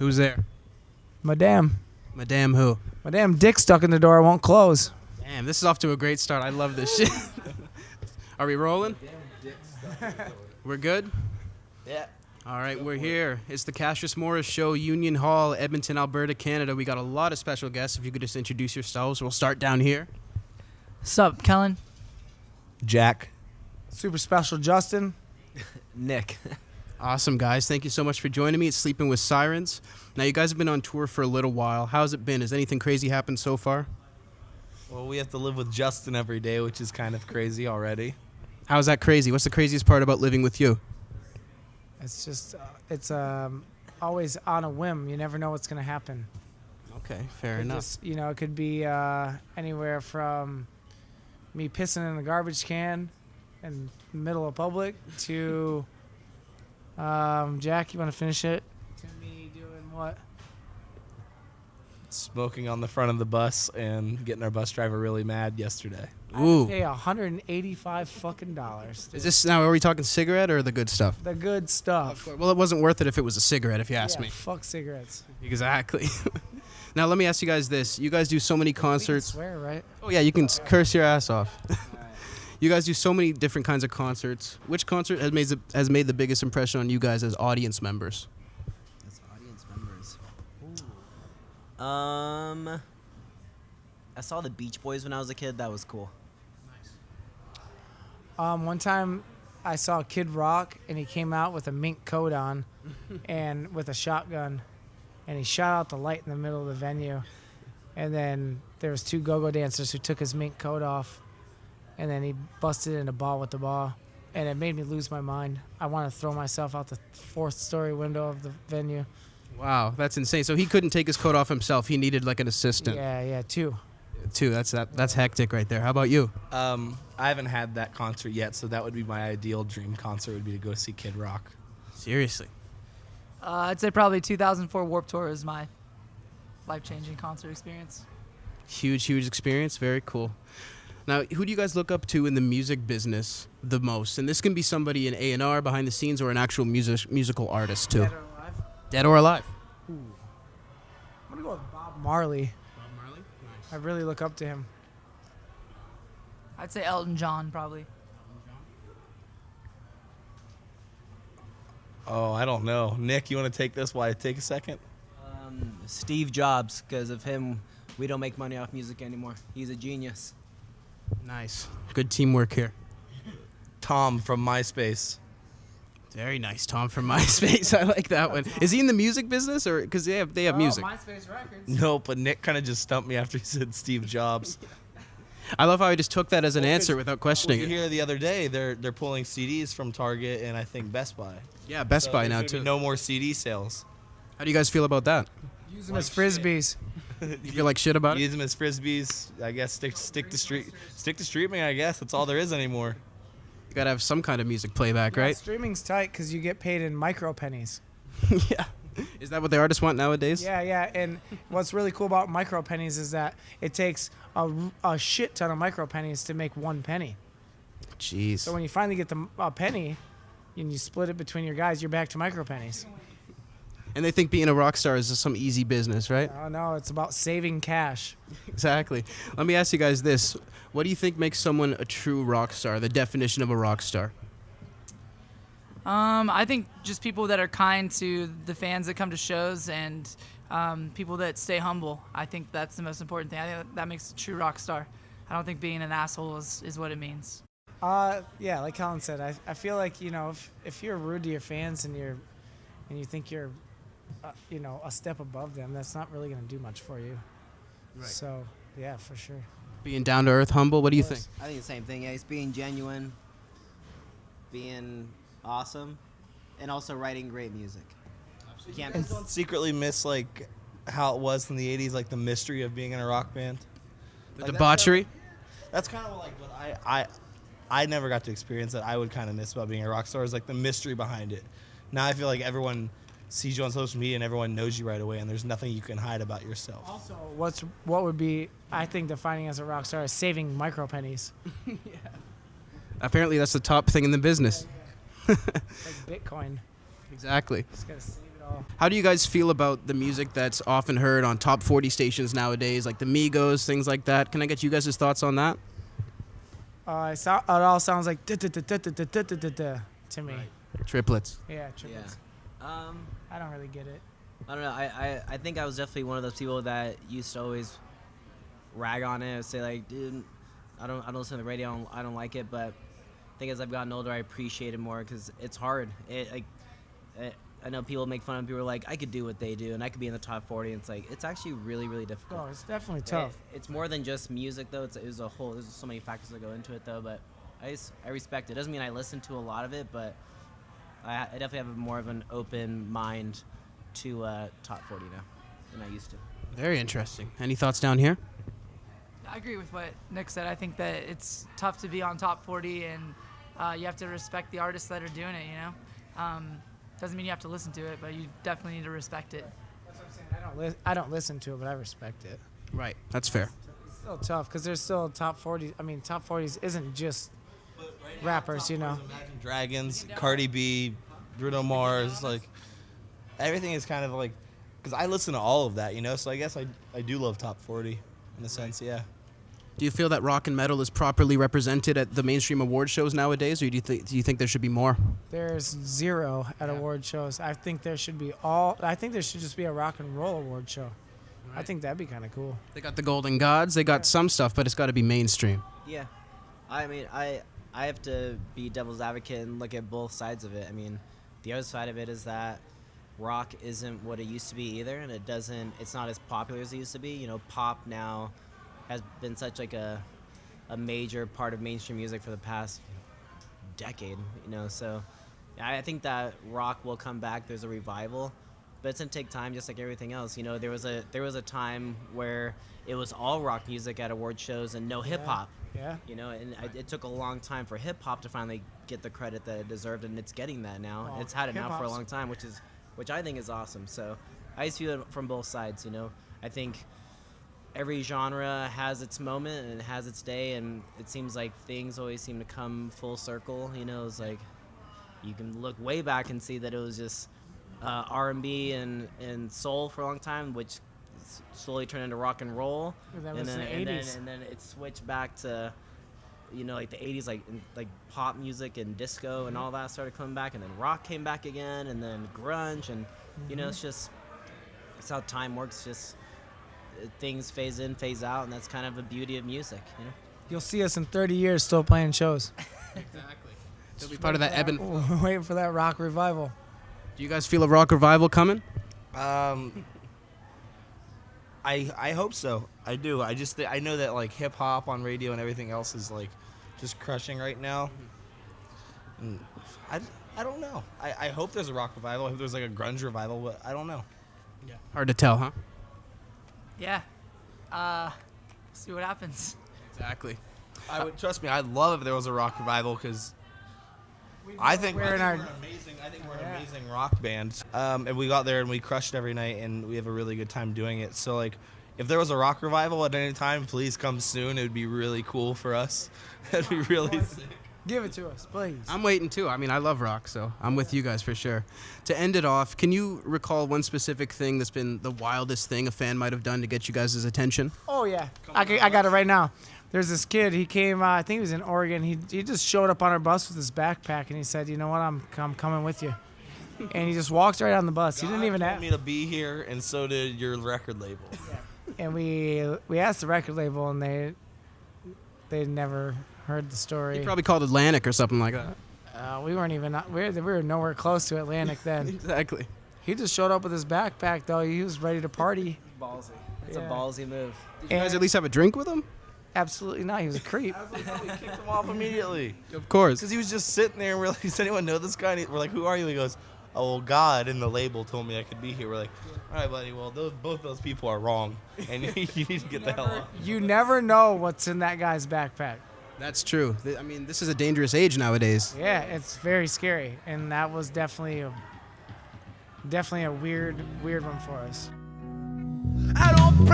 Who's there? Madame. Madame who? Madame dick stuck in the door, won't close. Damn, this is off to a great start. I love this shit. Are we rolling? We're good? Yeah. All right, we're here. It's the Cassius Morris Show, Union Hall, Edmonton, Alberta, Canada. We got a lot of special guests. If you could just introduce yourselves. We'll start down here. Sup, Kellen? Jack. Super special Justin. Nick. Awesome, guys. Thank you so much for joining me. It's Sleeping with Sirens. Now, you guys have been on tour for a little while. How's it been? Has anything crazy happened so far? Well, we have to live with Justin every day, which is kind of crazy already. How's that crazy? What's the craziest part about living with you? It's just, it's always on a whim. You never know what's going to happen. Okay, fair enough. Just, it could be anywhere from me pissing in a garbage can in the middle of public to, Jack, you want to finish it? To me doing what? Smoking on the front of the bus and getting our bus driver really mad yesterday. Ooh. Pay $185 fucking dollars. Is this now, are we talking cigarette or the good stuff? The good stuff? Well, it wasn't worth it if it was a cigarette, if you ask me. Fuck cigarettes. Exactly. Now, let me ask you guys this. You guys do so many We can concerts. swear, right? Oh, yeah, you can curse your ass off. You guys do so many different kinds of concerts. Which concert has made the biggest impression on you guys as audience members? As audience members. I saw the Beach Boys when I was a kid. That was cool. One time I saw Kid Rock, and he came out with a mink coat on and with a shotgun, and he shot out the light in the middle of the venue. And then there was two go-go dancers who took his mink coat off, and then he busted in a ball with the ball, and it made me lose my mind. I want to throw myself out the fourth-story window of the venue. Wow, that's insane. So he couldn't take his coat off himself. He needed like an assistant. Yeah, two. That's hectic right there. How about you? I haven't had that concert yet, so that would be my ideal dream concert would be to go see Kid Rock. Seriously. I'd say probably 2004 Warped Tour is my life-changing concert experience. Huge experience. Very cool. Now, who do you guys look up to in the music business the most? And this can be somebody in A&R, behind the scenes, or an actual musical artist, too. Dead or alive? Dead or alive. I'm going to go with Bob Marley. Bob Marley? Nice. I really look up to him. I'd say Elton John, probably. Oh, I don't know. Nick, you want to take this while I take a second? Steve Jobs, because of him, we don't make money off music anymore. He's a genius. Nice. Good teamwork here. Tom from MySpace. Very nice, Tom from MySpace. I like that one. Is he in the music business, or because they have music? MySpace Records. No, but Nick kind of just stumped me after he said Steve Jobs. I love how he just took that as an answer without questioning You it. hear the otother day they're pulling CDs from Target and I think Best Buy. Yeah, Best So Buy there's now gonna be too. No more CD sales. How do you guys feel about that? Use them as frisbees. You feel like shit about it? Use them as frisbees. I guess stick to streaming. I guess that's all there is anymore. You gotta have some kind of music playback, Yeah, right? streaming's tight because you get paid in micro pennies. Yeah. Is that what the artists want nowadays? Yeah. And what's really cool about micro pennies is that it takes a shit ton of micro pennies to make 1 penny. Jeez. So when you finally get a penny and you split it between your guys, you're back to micro pennies. And they think being a rock star is just some easy business, right? Oh, no, it's about saving cash. Exactly. Let me ask you guys this. What do you think makes someone a true rock star, the definition of a rock star? I think just people that are kind to the fans that come to shows and people that stay humble. I think that's the most important thing. I think that makes a true rock star. I don't think being an asshole is what it means. Yeah, like Colin said, I feel like, if you're rude to your fans and you think you're, a step above them, that's not really going to do much for you. Right. So, yeah, for sure. Being down to earth, humble, what do you think? I think the same thing. Yeah, it's being genuine, being awesome, and also writing great music. You can't. Don't secretly miss like how it was in the '80s, like the mystery of being in a rock band. The Like, debauchery? That's kind of like what I never got to experience that I would kind of miss about being a rock star is like the mystery behind it. Now I feel like everyone sees you on social media and everyone knows you right away, and there's nothing you can hide about yourself. Also, what would be, I think, defining as a rock star is saving micro pennies. Apparently that's the top thing in the business. Like Bitcoin. Exactly. Just got to save it all. How do you guys feel about the music that's often heard on top 40 stations nowadays, like the Migos, things like that? Can I get you guys' thoughts on that? It all sounds like to me. Triplets. Yeah, triplets. I don't really get it. I don't know. I think I was definitely one of those people that used to always rag on it and say like, dude, I don't listen to the radio. I don't like it. But I think as I've gotten older, I appreciate it more because it's hard. I know people make fun of people are like, I could do what they do and I could be in the top 40. And it's like it's actually really, really difficult. Oh, it's definitely tough. It's more than just music though. It's a whole. There's so many factors that go into it though. But I respect it. Doesn't mean I listen to a lot of it, but I definitely have more of an open mind to top 40 now than I used to. Very interesting. Any thoughts down here? I agree with what Nick said. I think that it's tough to be on top 40, and you have to respect the artists that are doing it. Doesn't mean you have to listen to it, but you definitely need to respect it. That's what I'm saying. I don't listen to it, but I respect it. Right. That's fair. It's still tough because there's still top 40. I mean, top 40s isn't just rappers, you know. Imagine Dragons, Cardi B, Bruno Mars, like everything is kind of like, because I listen to all of that, you know. So I guess I do love top 40 in a sense, yeah. Do you feel that rock and metal is properly represented at the mainstream award shows nowadays, or do you think there should be more? There's zero at award shows. I think there should be I think there should just be a rock and roll award show. I think that'd be kind of cool. They got the Golden Gods, they got some stuff, but it's got to be mainstream. Yeah, I mean, I have to be devil's advocate and look at both sides of it. I mean, the other side of it is that rock isn't what it used to be either, and it's not as popular as it used to be. You know, pop now has been such like a major part of mainstream music for the past decade, you know. So I think that rock will come back. There's a revival, but it's gonna take time, just like everything else. You know, there was a time where it was all rock music at award shows and no hip hop. Yeah. You know, and it took a long time for hip hop to finally get the credit that it deserved, and it's getting that now. Well, it's had it now for a hip-hop's- long time, which I think is awesome. So I just feel it from both sides. You know, I think every genre has its moment and it has its day, and it seems like things always seem to come full circle. You know, it's like you can look way back and see that it was just R&B and soul for a long time, which slowly turned into rock and roll, And that was the 80s. and then it switched back to, you know, like the 80s, like pop music and disco and all that started coming back, and then rock came back again, and then grunge, and you know, it's how time works. Just things phase in, phase out, and that's kind of the beauty of music, you know. You'll see us in 30 years still playing shows. Exactly. They'll be part of that Eben. We're waiting for that rock revival. Do you guys feel a rock revival coming? I hope so. I do. I know that like hip hop on radio and everything else is like just crushing right now. And I don't know. I hope there's a rock revival. I hope there's like a grunge revival, but I don't know. Yeah. Hard to tell, huh? Yeah. See what happens. Exactly. Trust me. I'd love if there was a rock revival because I think we're an amazing rock band. And we got there and we crushed every night, and we have a really good time doing it. So like, if there was a rock revival at any time, please come soon. It would be really cool for us. It'd be really sick. Give it to us, please. I'm waiting too. I mean, I love rock, so I'm with you guys for sure. To end it off, can you recall one specific thing that's been the wildest thing a fan might have done to get you guys' attention? Oh yeah, I got it right now. There's this kid. He came. I think he was in Oregon. He just showed up on our bus with his backpack, and he said, "You know what? I'm coming with you." And he just walked right on the bus. He didn't even told ask me to be here, and so did your record label. And we asked the record label, and they never heard the story. He probably called Atlantic or something like that. We weren't even. We were nowhere close to Atlantic then. Exactly. He just showed up with his backpack, though. He was ready to party. Ballsy. It's Yeah. a ballsy move. Did you guys at least have a drink with him? Absolutely not. He was a creep. We kicked him off immediately. Of course. Because he was just sitting there, and we're like, does anyone know this guy? And we're like, who are you? He goes, oh, well, God and the label told me I could be here. We're like, all right, buddy, well, both those people are wrong, and you need to get the hell out. You never know what's in that guy's backpack. That's true. I mean, this is a dangerous age nowadays. Yeah, it's very scary, and that was definitely a weird one for us. I don't